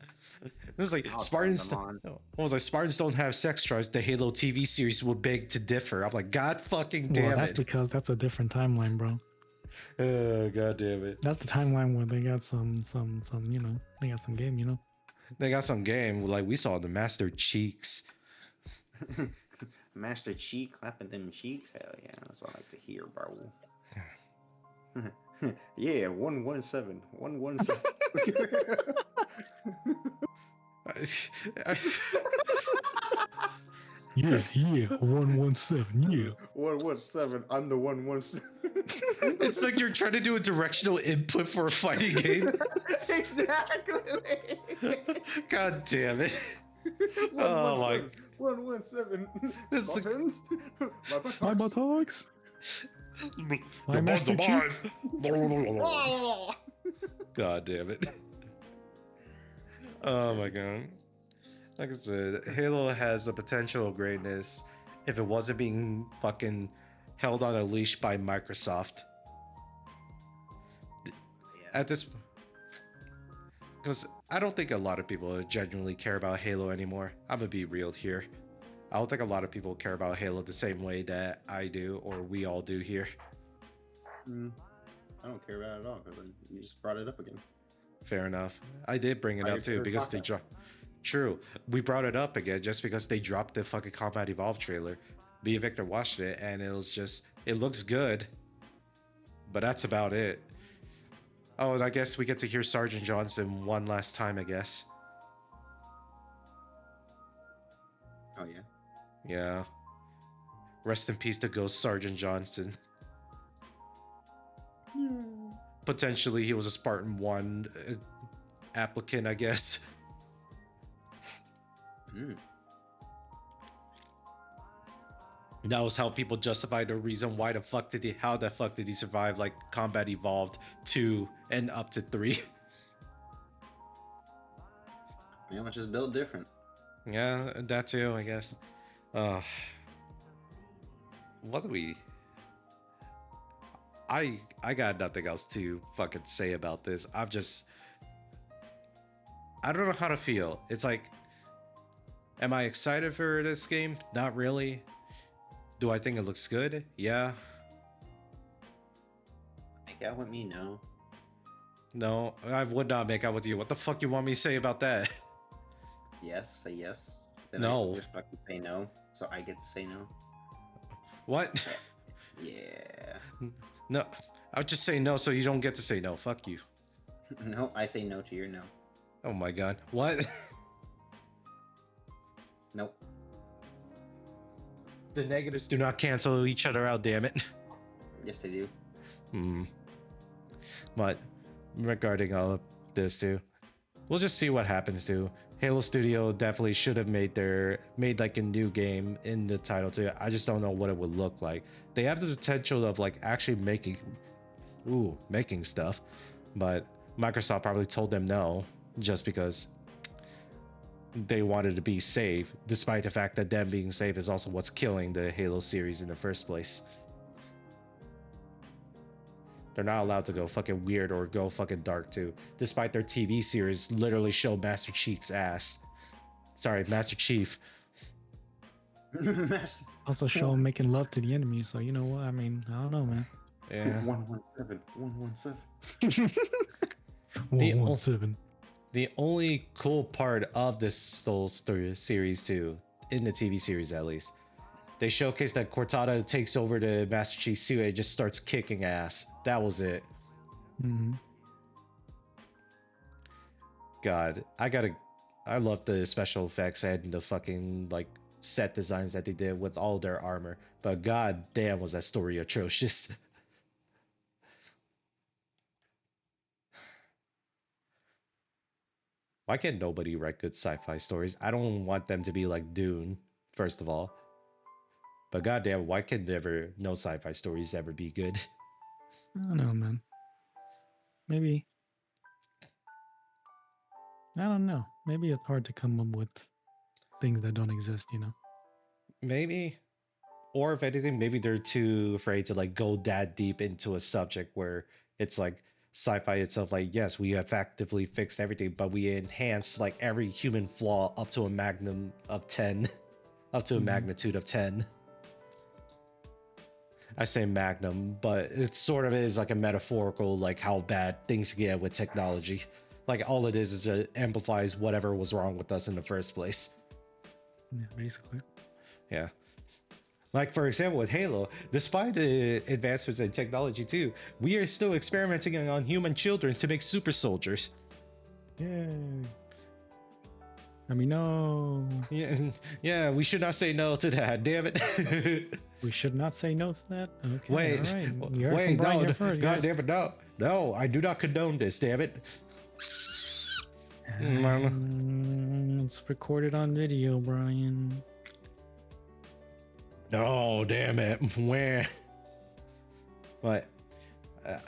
This is like I'll Spartans. turn them on. I was like, Spartans don't have sex drives. The Halo TV series would beg to differ. I'm like, God fucking damn Well, that's it. because that's a different timeline, bro. Oh, god damn it. That's the timeline where they got some, you know, they got some game, you know. They got some game like we saw the Master Cheeks. Master Cheek clapping them cheeks. Hell yeah, that's what I like to hear, bro. Yeah, 117. 117. Yeah, 117, yeah. 117. I'm the 117. It's like you're trying to do a directional input for a fighting game. Exactly. God damn it. Oh my. 117. It's like- Muffins? My buttocks. My master cheeks. Oh! God damn it. Oh my god. Like I said, Halo has the potential of greatness if it wasn't being fucking held on a leash by Microsoft. At this, because I don't think a lot of people genuinely care about Halo anymore. I'm gonna be real here. I don't think a lot of people care about Halo the same way that I do or we all do here. I don't care about it at all because you just brought it up again. Fair enough. I did bring it Why up your too favorite because they podcast? dropped. True, we brought it up again just because they dropped the fucking Combat Evolved trailer. Me and Victor watched it and it was just, it looks good, but that's about it. Oh, and I guess we get to hear Sergeant Johnson one last time, I guess. Oh yeah. Yeah. Rest in peace to Ghost Sergeant Johnson. Potentially, he was a Spartan 1 applicant, I guess. That was how people justified the reason why the fuck did he, how the fuck did he survive like Combat Evolved 2 and up to 3. Yeah, which is built different. Yeah, that too, I guess. What do we? I got nothing else to fucking say about this. I don't know how to feel. It's like, am I excited for this game? Not really. Do I think it looks good? Yeah. Make out with me? No. No, I would not make out with you. What the fuck you want me to say about that? Yes, say yes. Then No. I respect to say no, so I get to say no. What? Yeah. No, I'll just say no so you don't get to say no. Fuck you. No, I say no to your no. Oh my god. What? Nope. The negatives do not cancel each other out, damn it. Yes, they do. But regarding all of this too, we'll just see what happens too. Halo Studio definitely should have made like a new game in the title too. I just don't know what it would look like. They have the potential of like actually making stuff, but Microsoft probably told them no just because they wanted to be safe, despite the fact that them being safe is also what's killing the Halo series in the first place. They're not allowed to go fucking weird or go fucking dark too, despite their TV series literally show Master Chief's ass. Sorry, Master Chief. Also show him making love to the enemy. So you know what? I mean, I don't know, man. Yeah. 117. 117. 117. The only cool part of this whole story series too, in the TV series at least, they showcased that Cortana takes over the Master Chief suit and just starts kicking ass. That was it. Mm-hmm. God, I love the special effects and the fucking like set designs that they did with all their armor. But god damn, was that story atrocious. Why can't nobody write good sci-fi stories? I don't want them to be like Dune, first of all. But goddamn, why can no sci-fi stories ever be good? I don't know, man. Maybe. I don't know. Maybe it's hard to come up with things that don't exist, you know? Maybe. Or if anything, maybe they're too afraid to like go that deep into a subject where it's like sci-fi itself, like, yes, we have actively fixed everything, but we enhance like every human flaw up to a magnum of 10. Up to a magnitude of 10. I say magnum, but it sort of is like a metaphorical, like how bad things get with technology. Like all it is it amplifies whatever was wrong with us in the first place. Yeah, basically. Yeah. Like for example, with Halo, despite the advancements in technology too, we are still experimenting on human children to make super soldiers. Yay. I mean, no. Yeah, we should not say no to that, damn it. We should not say no to that? Okay, Wait, all right. You heard from Brian no, here first, god guys. damn it, no, I do not condone this, damn it. It's recorded on video, Brian. No, damn it. Where? But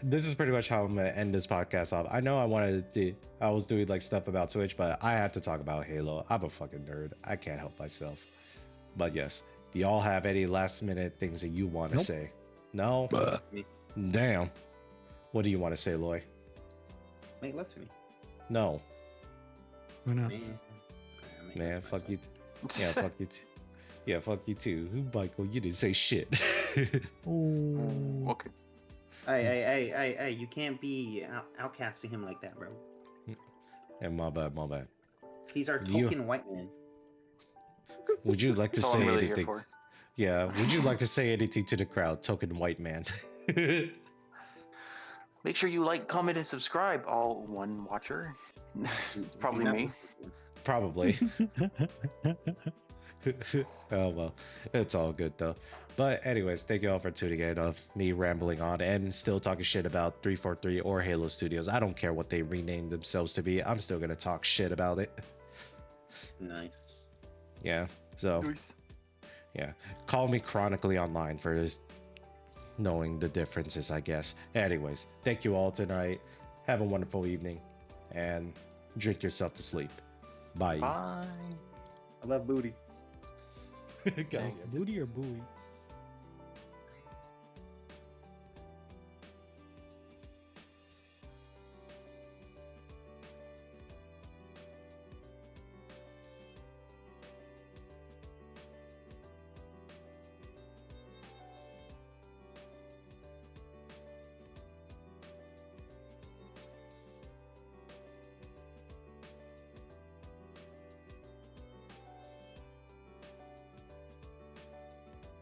this is pretty much how I'm gonna end this podcast off. I know I was doing like stuff about Twitch, but I had to talk about Halo. I'm a fucking nerd. I can't help myself. But yes, do y'all have any last minute things that you want to say? No? Damn. What do you want to say, Loy? Make love to me. No. Why not? Man, fuck you. Yeah, fuck you too. Yeah, fuck you too. Michael, you didn't say shit. Oh. Okay. Hey, you can't be outcasting him like that, bro. Yeah, my bad. He's our You- token white man. Would you like to That's all say I'm really here anything? for. Yeah, would you like to say anything to the crowd, token white man? Make sure you like, comment, and subscribe, all one watcher. It's probably me. Probably. Oh well, it's all good though. But anyways, thank you all for tuning in of me rambling on and still talking shit about 343 or Halo Studios. I don't care what they renamed themselves to be. I'm still gonna talk shit about it. Nice. Yeah. So yeah, call me chronically online for this, knowing the differences, I guess. Anyways, thank you all tonight. Have a wonderful evening and drink yourself to sleep. Bye. Bye. I love booty. God. Booty or buoy?